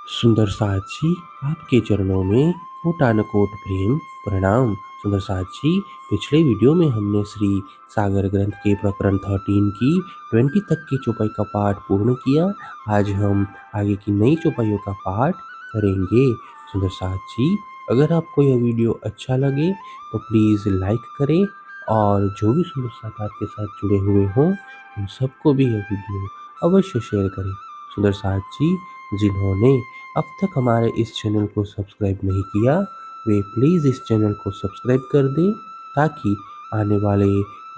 सुंदर साथ जी, आपके चरणों में कोटानुकोट प्रेम प्रणाम। सुंदर साथ जी, पिछले वीडियो में हमने श्री सागर ग्रंथ के प्रकरण 13 की 20 तक की चौपाई का पाठ पूर्ण किया। आज हम आगे की नई चौपाइयों का पाठ करेंगे। सुंदर साथ जी, अगर आपको यह वीडियो अच्छा लगे तो प्लीज़ लाइक करें और जो भी सुंदर साथ आपके साथ जुड़े हुए हों उन सबको भी यह वीडियो अवश्य शेयर करें। सुंदर साथ जी, जिन्होंने अब तक हमारे इस चैनल को सब्सक्राइब नहीं किया, वे प्लीज़ इस चैनल को सब्सक्राइब कर दें ताकि आने वाले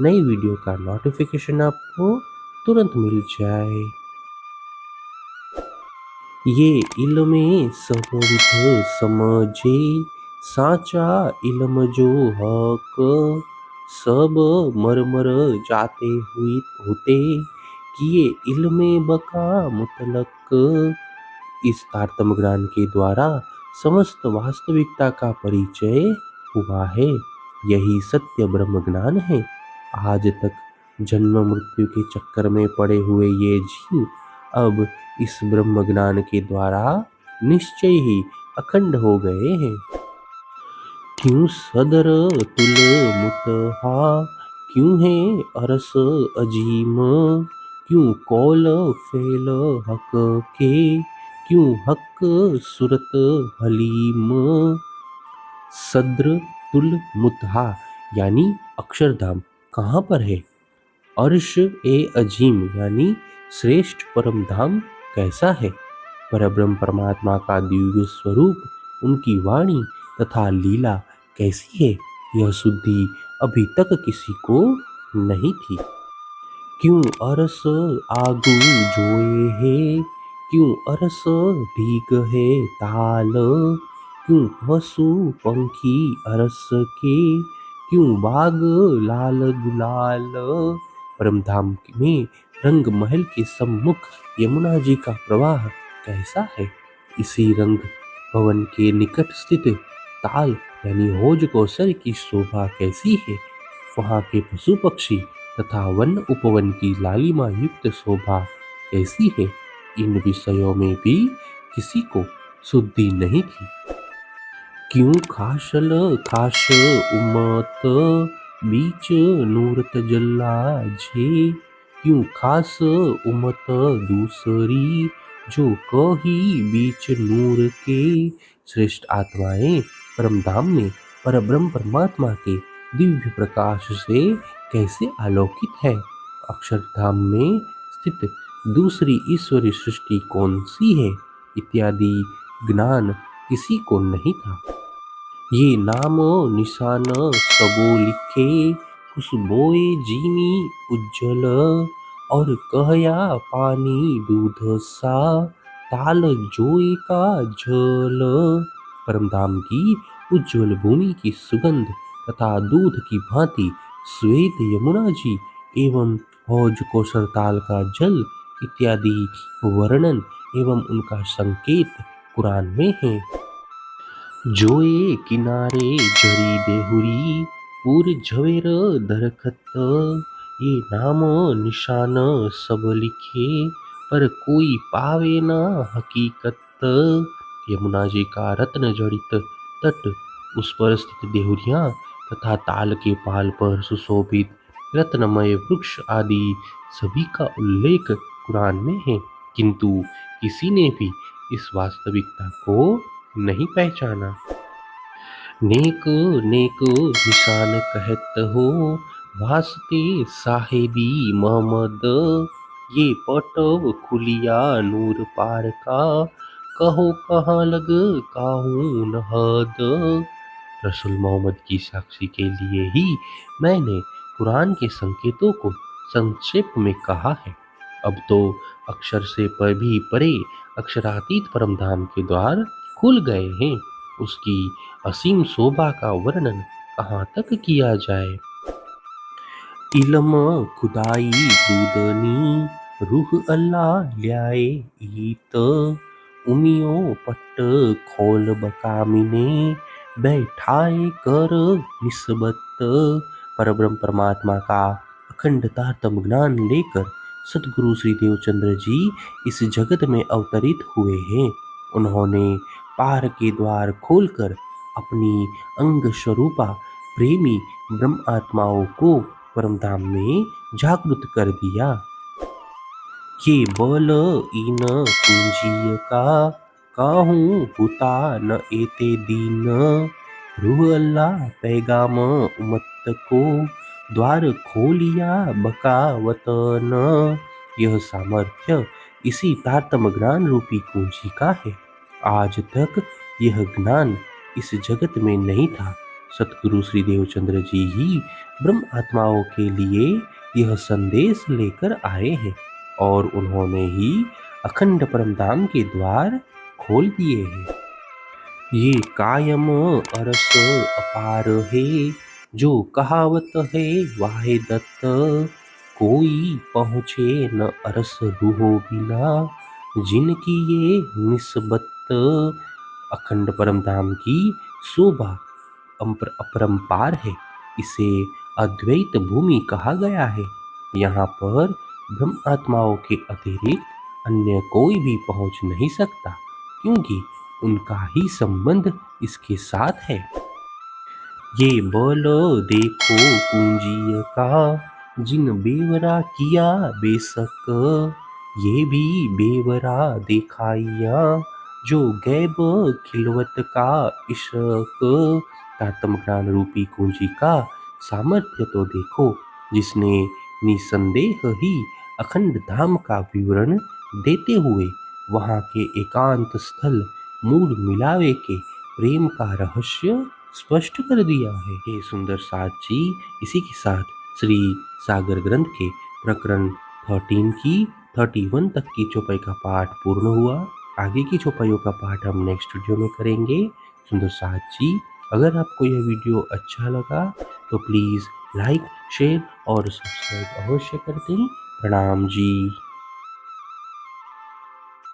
नई वीडियो का नोटिफिकेशन आपको तुरंत मिल जाए। ये इल्मे समविध समझे, साचा इल्म जो हक, सब मरमर जाते हुए होते, किए इल्मे बका मुतलक। इस तारतम्य ज्ञान के द्वारा समस्त वास्तविकता का परिचय हुआ है। यही सत्य ब्रह्म ज्ञान है। आज तक जन्म मृत्यु के चक्कर में पड़े हुए ये जीव अब इस ब्रह्म ज्ञान के द्वारा निश्चय ही अखंड हो गए हैं। क्यों सदर तुल मुतहा, क्यों है अरस अजीम, क्यों कौल फैल हक के, क्यों हक सूरत हलीम। सद्र तुल मुतहा यानी अक्षरधाम कहाँ पर है? अर्श ए अजीम यानी श्रेष्ठ परम धाम कैसा है? परब्रह्म परमात्मा का दिव्य स्वरूप, उनकी वाणी तथा लीला कैसी है? यह शुद्धि अभी तक किसी को नहीं थी। क्यों अरस आगू जोए है, क्यों अरस भीग है ताल, क्यों पशु पंखी अरस के, क्यों बाग लाल गुलाल। परमधाम में रंग महल के सम्मुख यमुना जी का प्रवाह कैसा है? इसी रंग भवन के निकट स्थित ताल यानी होज कौशल की शोभा कैसी है? वहाँ के पशु पक्षी तथा वन उपवन की लालिमा युक्त शोभा कैसी है? इन विषयों में भी किसी को शुद्धि नहीं थी। क्यों खाशल खाश उमत, बीच नूरत जल्ला झे, क्यों खास उमत दूसरी, जो कही बीच नूर के। श्रेष्ठ आत्माएं परमधाम में परब्रह्म परमात्मा के दिव्य प्रकाश से कैसे आलोकित है? अक्षरधाम में स्थित दूसरी ईश्वरी सृष्टि कौन सी है? इत्यादि ज्ञान किसी को नहीं था। ये नाम निशान सबो लिखे, खुशबोए जीनी उज्जवल, और कहया पानी दूध सा, ताल जोए का जल। परमधाम की उज्जवल भूमि की सुगंध तथा दूध की भांति श्वेत यमुना जी एवं हौज कौशल ताल का जल इत्यादि वर्णन एवं उनका संकेत कुरान में है। जोए किनारे जरी देहुरी, पूर झवेर दरखत, ये नाम निशान सब लिखे, पर कोई पावे ना हकीकत। यमुना जी का रत्न जड़ित तट, उस पर स्थित देहुरियां तथा ताल के पाल पर सुशोभित रत्नमय वृक्ष आदि सभी का उल्लेख कुरान में है, किंतु किसी ने भी इस वास्तविकता को नहीं पहचाना। नेक नेक निशान कहत हो, वास्ते साहेबी मोहम्मद, ये पटो खुलिया नूर पार का, कहो कहाँ लग काहू न हद। रसूल मोहम्मद की साक्षी के लिए ही मैंने कुरान के संकेतों को संक्षेप में कहा है। अब तो अक्षर से पर भी परे अक्षरातीत परमधाम के द्वार खुल गए हैं। उसकी असीम शोभा का वर्णन कहाँ तक किया जाए। इल्म खुदाई दूदनी, रूह अल्लाह ल्याए ईत, उमियो पट्ट खोल बकामिने, बैठाए कर निस्बत। परब्रह्म परमात्मा का अखंड तारतम्य ज्ञान लेकर सदगुरु श्री देवचंद्र जी इस जगत में अवतरित हुए हैं। उन्होंने पार के द्वार खोलकर अपनी अंग स्वरूपा प्रेमी ब्रह्म आत्माओं को परमधाम में जागृत कर दिया। ये बल इन कुंजीय का काहूँ हुता न एते दीन। रूह अल्लाह पैगाम उम्मत को द्वार खोलिया बकावतन। यह सामर्थ्य इसी तारतम ज्ञान रूपी कुंजी का है। आज तक यह ज्ञान इस जगत में नहीं था। सतगुरु श्री देवचंद्र जी ही ब्रह्म आत्माओं के लिए यह संदेश लेकर आए हैं और उन्होंने ही अखंड परमधाम के द्वार खोल दिए हैं। ये कायम अरस अपार है, जो कहावत है वाहे दत्त। कोई पहुँचे न अरस रूहो बिना, जिनकी ये निस्बत। अखंड परमधाम की शोभा अपरंपार है। इसे अद्वैत भूमि कहा गया है। यहाँ पर ब्रह्म आत्माओं के अतिरिक्त अन्य कोई भी पहुँच नहीं सकता, क्योंकि उनका ही संबंध इसके साथ है। ये बल देखो कुंजीय का, जिन बेवरा किया बेशक। ये भी बेवरा देखाइया, जो गैब खिलवत का इश्क। तातम ज्ञान रूपी कुंजी का सामर्थ्य तो देखो, जिसने निसंदेह ही अखंड धाम का विवरण देते हुए वहाँ के एकांत स्थल मूल मिलावे के प्रेम का रहस्य स्पष्ट कर दिया है। हे सुंदर साथ जी, इसी के साथ श्री सागर ग्रंथ के प्रकरण 13 की 31 तक की चौपाई का पाठ पूर्ण हुआ। आगे की चौपाइयों का पाठ हम नेक्स्ट वीडियो में करेंगे। सुंदर साथ जी, अगर आपको यह वीडियो अच्छा लगा तो प्लीज़ लाइक, शेयर और सब्सक्राइब अवश्य कर दें। प्रणाम जी।